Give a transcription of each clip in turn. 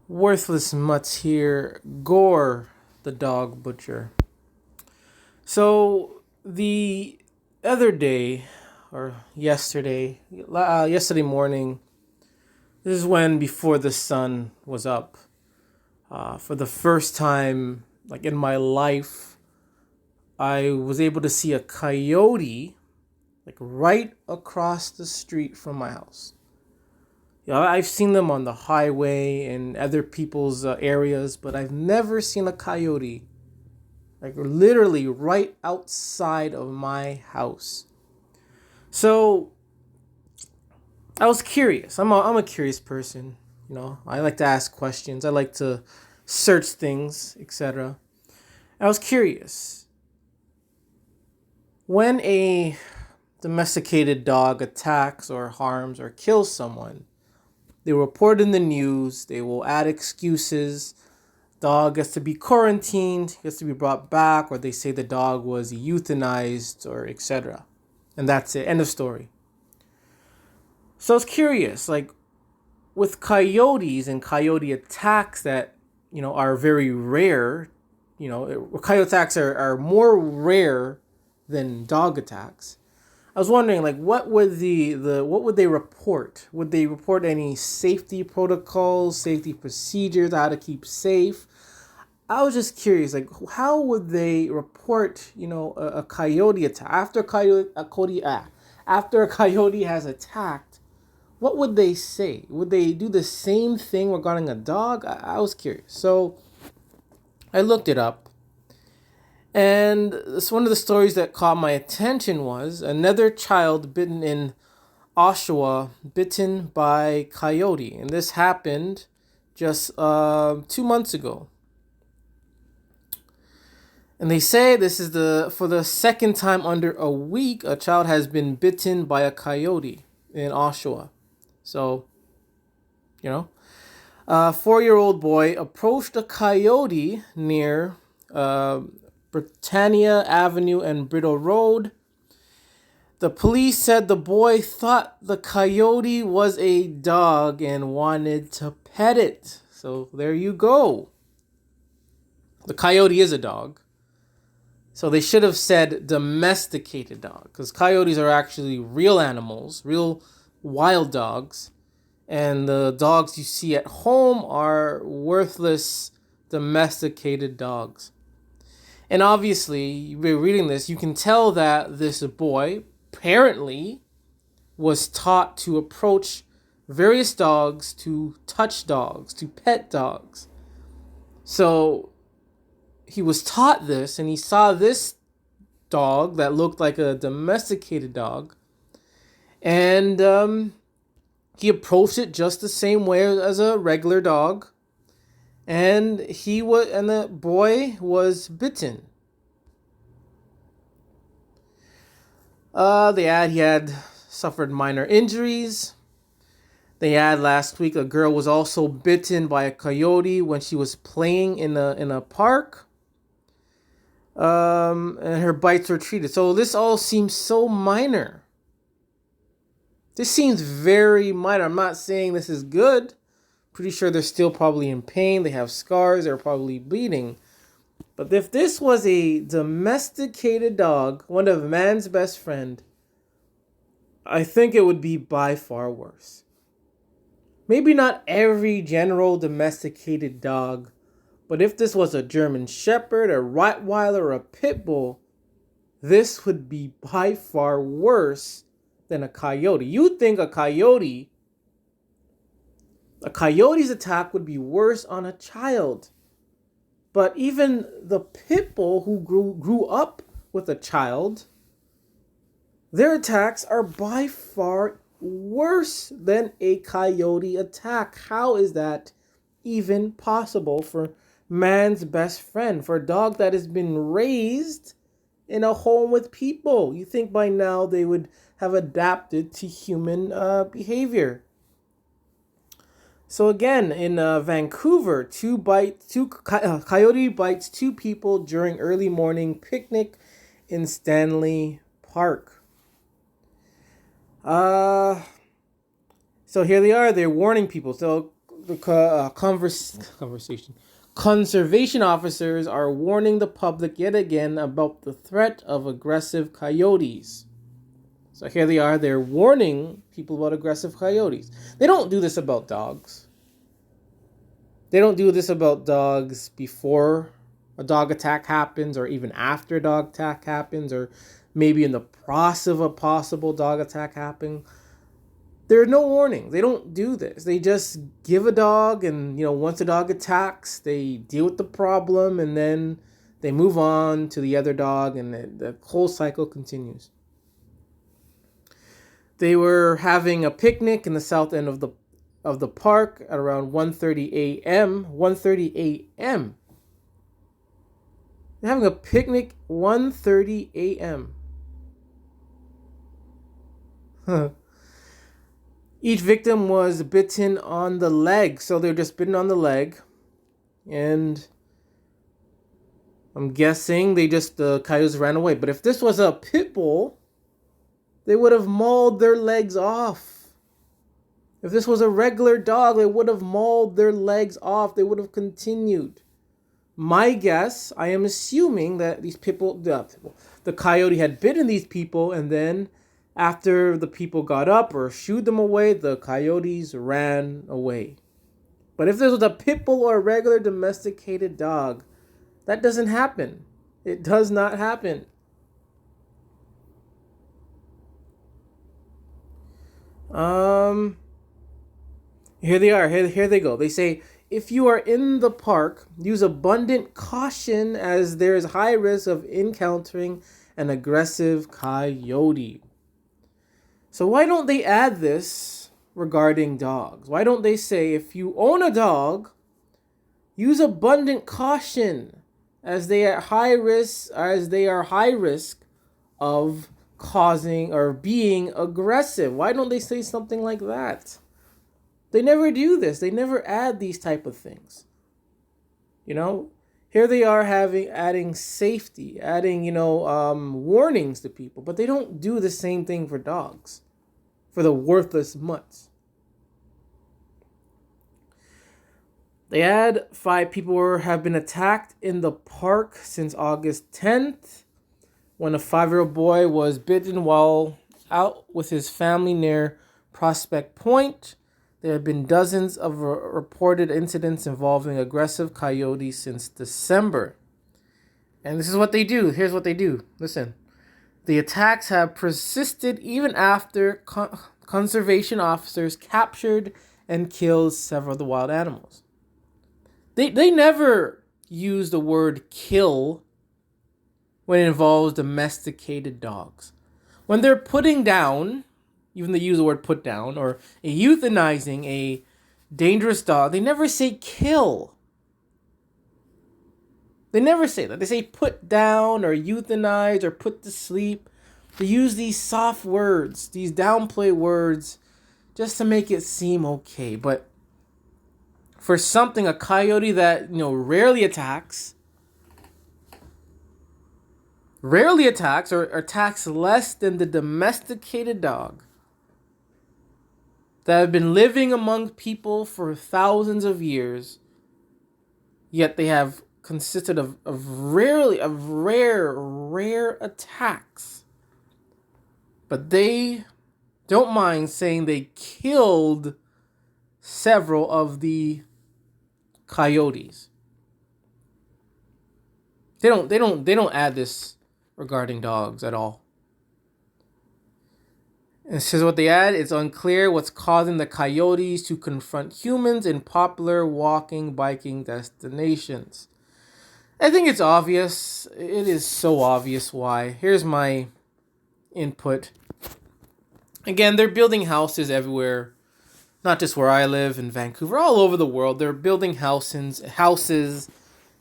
Worthless Mutts here, Gore, the dog butcher. So, the other day, or yesterday morning, this is when before the sun was up. For the first time, like in my life, I was able to see a coyote, like right across the street from my house. Yeah, I've seen them on the highway and other people's areas, but I've never seen a coyote like literally right outside of my house. So I was curious. I'm a curious person. I like to ask questions. I like to search things, etc. I was curious. When a domesticated dog attacks or harms or kills someone, they report in the news. They will add excuses. Dog gets to be quarantined, gets to be brought back, or they say the dog was euthanized, or etc. And that's it. End of story. So I was curious, like with coyotes and coyote attacks that are very rare. Coyote attacks are more rare than dog attacks. I was wondering, like, what would what would they report? Would they report any safety protocols, safety procedures, how to keep safe? I was just curious, like, how would they report, a coyote attack after a coyote has attacked? What would they say? Would they do the same thing regarding a dog? I was curious, so I looked it up, and it's one of the stories that caught my attention was another child bitten in Oshawa, bitten by coyote, and this happened just 2 months ago. And they say this is for the second time under a week, a child has been bitten by a coyote in Oshawa. So, a 4-year-old boy approached a coyote near Britannia Avenue and Brittle Road. The police said the boy thought the coyote was a dog and wanted to pet it. So there you go. The coyote is a dog. So they should have said domesticated dog, because coyotes are actually real animals, real wild dogs. And the dogs you see at home are worthless domesticated dogs. And obviously, you're reading this, you can tell that this boy apparently was taught to approach various dogs, to touch dogs, to pet dogs. So he was taught this, and he saw this dog that looked like a domesticated dog, and he approached it just the same way as a regular dog, and the boy was bitten. He had suffered minor injuries. They add last week a girl was also bitten by a coyote when she was playing in a park. And her bites were treated. So this all seems so minor. This seems very minor. I'm not saying this is good. Pretty sure they're still probably in pain. They have scars. They're probably bleeding. But if this was a domesticated dog, one of man's best friend, I think it would be by far worse. Maybe not every general domesticated dog, but if this was a German Shepherd, a Rottweiler, or a Pit Bull, this would be by far worse than a coyote. You'd think a coyote's attack would be worse on a child. But even the Pit Bull who grew up with a child, their attacks are by far worse than a coyote attack. How is that even possible for man's best friend, for a dog that has been raised in a home with people? You think by now they would have adapted to human behavior. So again, in Vancouver, coyote bites 2 people during early morning picnic in Stanley Park. So here they are. They're warning people. So conversation. Conservation officers are warning the public yet again about the threat of aggressive coyotes. So here they are, they're warning people about aggressive coyotes. They don't do this about dogs. They don't do this about dogs before a dog attack happens, or even after a dog attack happens, or maybe in the process of a possible dog attack happening. There's no warning. They don't do this. They just give a dog, and once a dog attacks, they deal with the problem, and then they move on to the other dog, and the whole cycle continues. They were having a picnic in the south end of the park at around 1:30 a.m. 1:30 a.m. They're having a picnic 1:30 a.m. Huh. Each victim was bitten on the leg. So they were just bitten on the leg. And I'm guessing the coyotes ran away. But if this was a pit bull, they would have mauled their legs off. If this was a regular dog, they would have mauled their legs off. They would have continued. My guess, I am assuming that the coyote had bitten these people, and then after the people got up or shooed them away, the coyotes ran away. But if this was a pit bull or a regular domesticated dog, that doesn't happen. It does not happen. Here they are. Here they go. They say, if you are in the park, use abundant caution as there is high risk of encountering an aggressive coyote. So why don't they add this regarding dogs? Why don't they say, if you own a dog, use abundant caution as they are high risk of causing or being aggressive? Why don't they say something like that? They never do this. They never add these type of things. Here they are adding safety, adding warnings to people, but they don't do the same thing for dogs, for the worthless mutts. They add 5 people have been attacked in the park since August 10th, when a 5-year-old boy was bitten while out with his family near Prospect Point. There have been dozens of reported incidents involving aggressive coyotes since December. And this is what they do. Here's what they do. Listen. The attacks have persisted even after conservation officers captured and killed several of the wild animals. They never use the word kill when it involves domesticated dogs. When they're putting down, even they use the word put down, or euthanizing a dangerous dog, they never say kill. They never say that. They say put down or euthanize or put to sleep. They use these soft words, these downplay words, just to make it seem okay. But for a coyote that rarely attacks or attacks less than the domesticated dog, that have been living among people for thousands of years, yet they have consisted of rare attacks. But they don't mind saying they killed several of the coyotes. They don't add this regarding dogs at all. And this is what they add. It's unclear what's causing the coyotes to confront humans in popular walking, biking destinations. I think it's obvious. It is so obvious why. Here's my input. Again, they're building houses everywhere. Not just where I live in Vancouver, all over the world. They're building houses.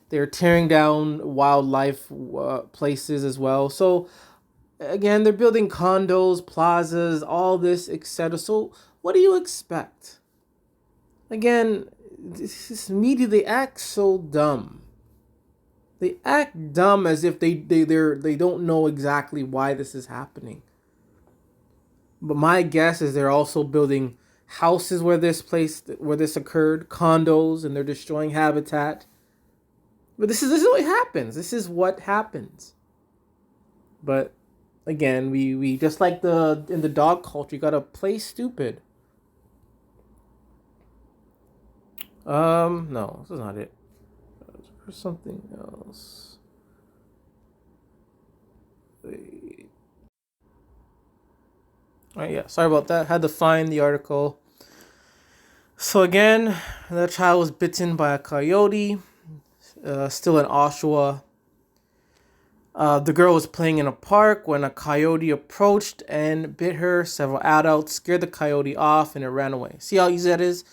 They're tearing down wildlife places as well. So again, they're building condos, plazas, all this, etc. So what do you expect? Again, this media, they act so dumb. They act dumb as if they don't know exactly why this is happening. But my guess is they're also building houses where this occurred, condos, and they're destroying habitat. But this is what happens. This is what happens. But again, we just like in the dog culture, you gotta play stupid. No, this is not it. There's something else. Wait. Alright, yeah, sorry about that. Had to find the article. So again, the child was bitten by a coyote, still in Oshawa. The girl was playing in a park when a coyote approached and bit her. Several adults scared the coyote off and it ran away. See how easy that is?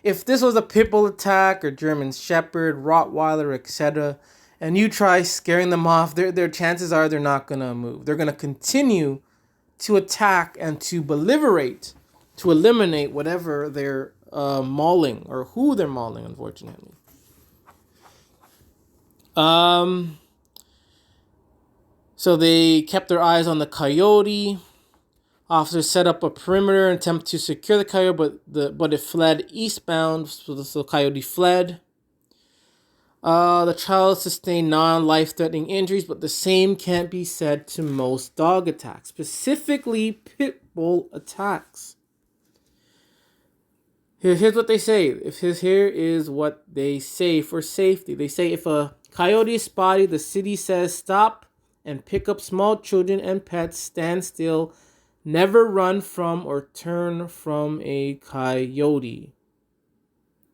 If this was a pit bull attack or German Shepherd, Rottweiler, etc., and you try scaring them off, their chances are they're not going to move. They're going to continue to attack and to belligerate, to eliminate whatever they're mauling or who they're mauling, unfortunately. So they kept their eyes on the coyote. Officers set up a perimeter and attempt to secure the coyote, but it fled eastbound, so the coyote fled. The child sustained non-life-threatening injuries, but the same can't be said to most dog attacks, specifically pit bull attacks. Here's what they say. Here is what they say for safety. They say if a coyote is spotted, the city says stop and pick up small children and pets, stand still, never run from or turn from a coyote.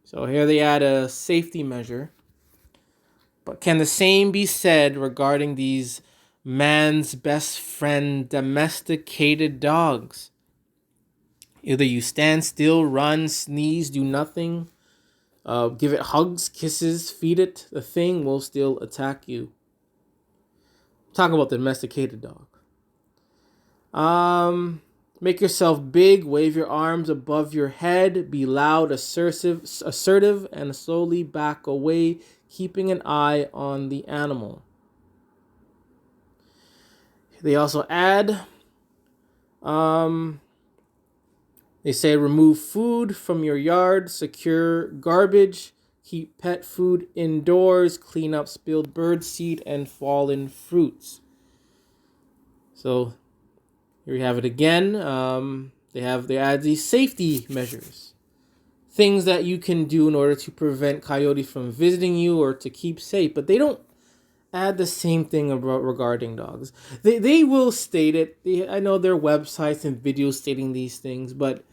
So here they add a safety measure. But can the same be said regarding these man's best friend domesticated dogs? Either you stand still, run, sneeze, do nothing, give it hugs, kisses, feed it, the thing will still attack you. I'm talking about the domesticated dog. Make yourself big, wave your arms above your head, be loud, assertive, and slowly back away, keeping an eye on the animal. They also add, they say remove food from your yard, secure garbage, keep pet food indoors, clean up spilled bird seed and fallen fruits. So here we have it again. They add these safety measures, things that you can do in order to prevent coyotes from visiting you or to keep safe, but they don't add the same thing regarding dogs. They will state it. I know there are websites and videos stating these things, but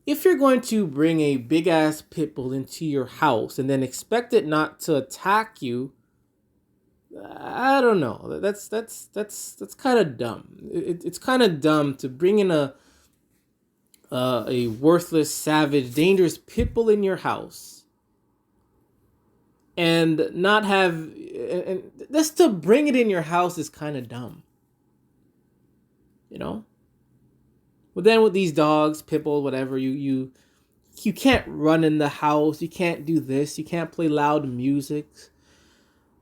if you're going to bring a big ass pit bull into your house and then expect it not to attack you, I don't know. That's kind of dumb. It's kind of dumb to bring in a worthless, savage, dangerous pit bull in your house and not have, and just to bring it in your house is kind of dumb. You know? But then with these dogs, pit bull, whatever, you can't run in the house. You can't do this. You can't play loud music.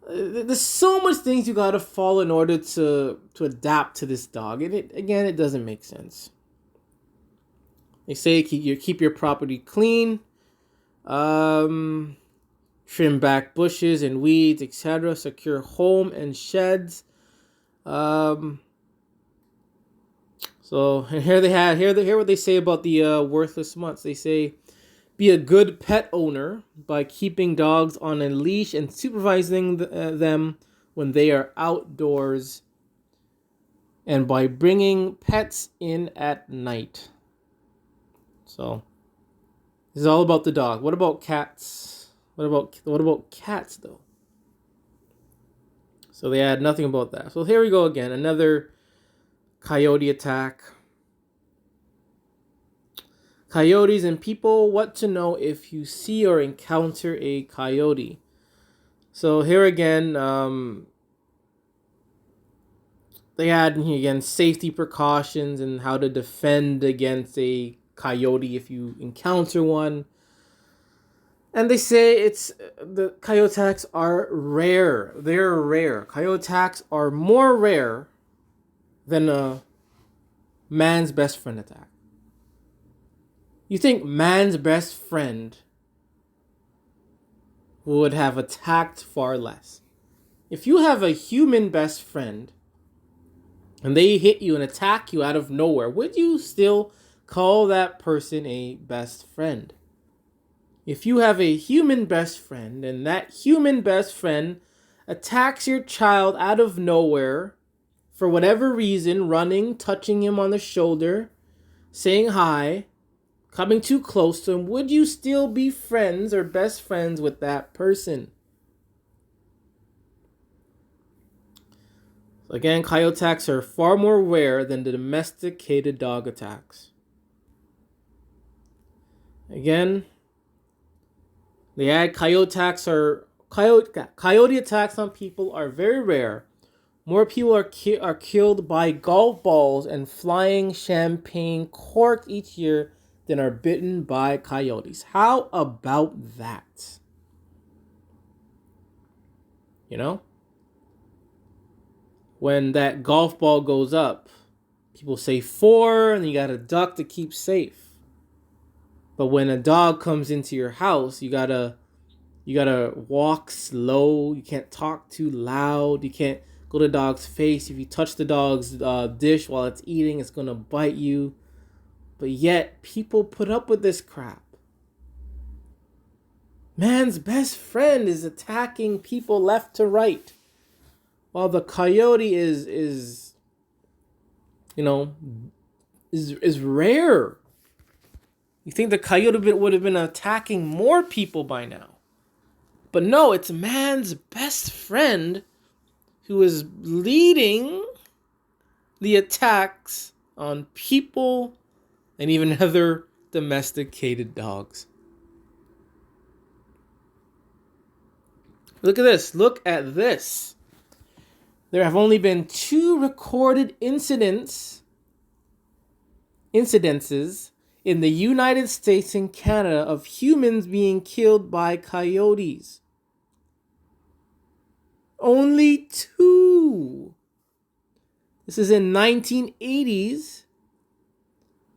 There's so much things you gotta follow in order to adapt to this dog, and it doesn't make sense. They say keep your property clean, trim back bushes and weeds, etc. Secure home and sheds. So and here what they say about the worthless mutts. They say, be a good pet owner by keeping dogs on a leash and supervising them when they are outdoors, and by bringing pets in at night. So this is all about the dog. What about cats? What about cats though? So they add nothing about that. So here we go again. Another coyote attack. Coyotes and people, what to know if you see or encounter a coyote. So here again, they add again safety precautions and how to defend against a coyote if you encounter one. And they say the coyote attacks are rare. They're rare. Coyote attacks are more rare than a man's best friend attack. You think man's best friend would have attacked far less? If you have a human best friend and they hit you and attack you out of nowhere, would you still call that person a best friend? If you have a human best friend and that human best friend attacks your child out of nowhere for whatever reason, running, touching him on the shoulder, saying hi, coming too close to him, would you still be friends or best friends with that person? Again, coyote attacks are far more rare than the domesticated dog attacks. Again, they add coyote attacks on people are very rare. More people are killed by golf balls and flying champagne cork each year than are bitten by coyotes. How about that? You know? When that golf ball goes up, people say 4 and you got to duck to keep safe. But when a dog comes into your house, you gotta walk slow. You can't talk too loud. You can't go to the dog's face. If you touch the dog's dish while it's eating, it's gonna bite you. But yet, people put up with this crap. Man's best friend is attacking people left to right, while the coyote is rare. You think the coyote would have been attacking more people by now. But no, it's man's best friend who is leading the attacks on people and even other domesticated dogs. Look at this. Look at this. There have only been 2 recorded incidences in the United States and Canada of humans being killed by coyotes. Only 2. This is in 1980s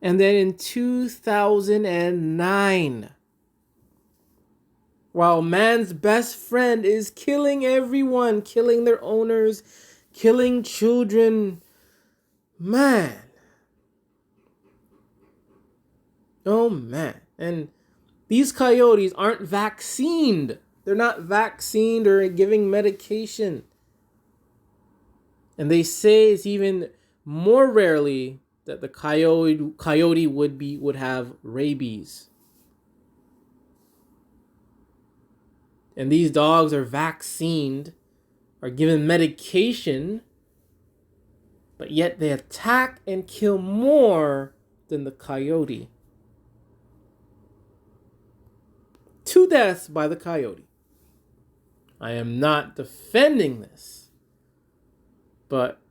and then in 2009. While man's best friend is killing everyone, killing their owners, killing children. Man. Oh, man. And these coyotes aren't vaccinated. They're not vaccinated or giving medication. And they say it's even more rarely that the coyote would have rabies. And these dogs are vaccinated, are given medication, but yet they attack and kill more than the coyote. 2 deaths by the coyote. I am not defending this, but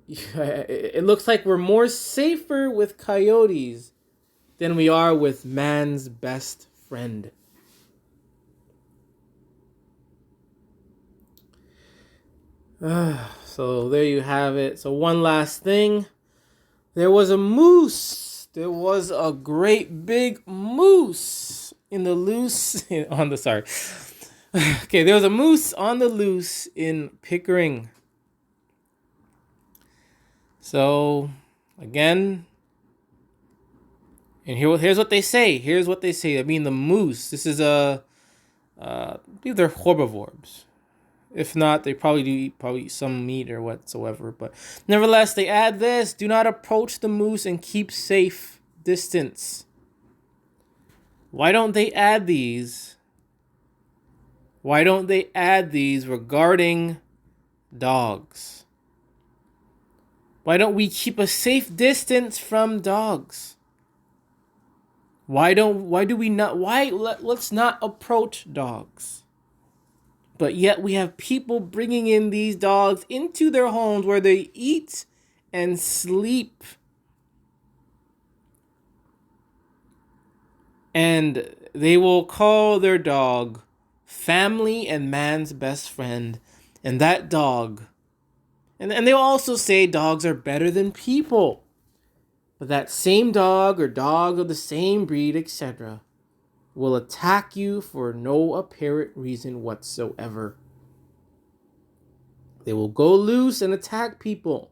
it looks like we're more safer with coyotes than we are with man's best friend. So there you have it. So one last thing. There was a moose. There was a great big moose in the loose on the sorry. Okay, there was a moose on the loose in Pickering. So again, and here's what they say. Here's what they say. I mean, the moose. This is I believe they're herbivores. If not, they probably do eat some meat or whatsoever. But nevertheless, they add this. Do not approach the moose and keep safe distance. Why don't they add these? Why don't they add these regarding dogs? Why don't we keep a safe distance from dogs? Let's not approach dogs. But yet we have people bringing in these dogs into their homes where they eat and sleep. And they will call their dog family and man's best friend. And that dog. And they will also say dogs are better than people. But that same dog or dog of the same breed, etc., will attack you for no apparent reason whatsoever. They will go loose and attack people.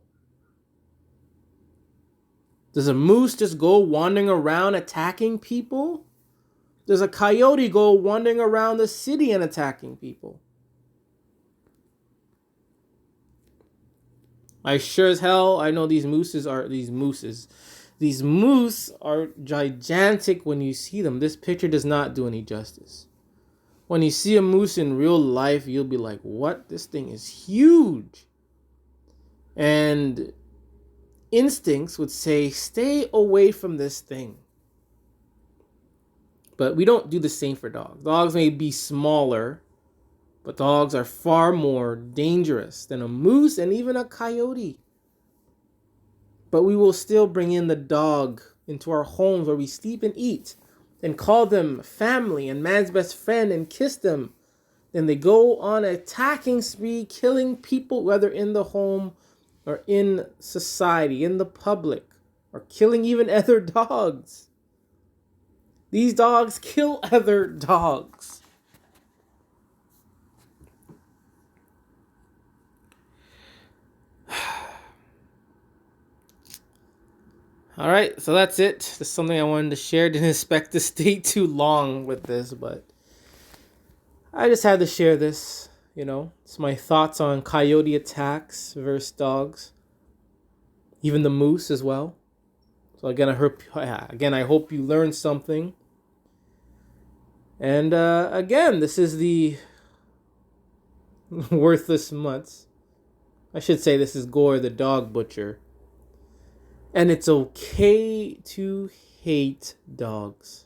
Does a moose just go wandering around attacking people? Does a coyote go wandering around the city and attacking people? I sure as hell, I know these moose are gigantic when you see them. This picture does not do any justice. When you see a moose in real life, you'll be like, what? This thing is huge. And instincts would say, stay away from this thing. But we don't do the same for dogs. Dogs may be smaller, but dogs are far more dangerous than a moose and even a coyote. But we will still bring in the dog into our homes where we sleep and eat and call them family and man's best friend and kiss them. Then they go on an attacking spree, killing people, whether in the home or in society, in the public, or killing even other dogs. These dogs kill other dogs. All right, so that's it. That's something I wanted to share. Didn't expect to stay too long with this, but I just had to share this. It's my thoughts on coyote attacks versus dogs, even the moose as well. So again, I hope you learned something. And again, this is the Worthless Mutts. I should say this is Gore the dog butcher. And it's okay to hate dogs.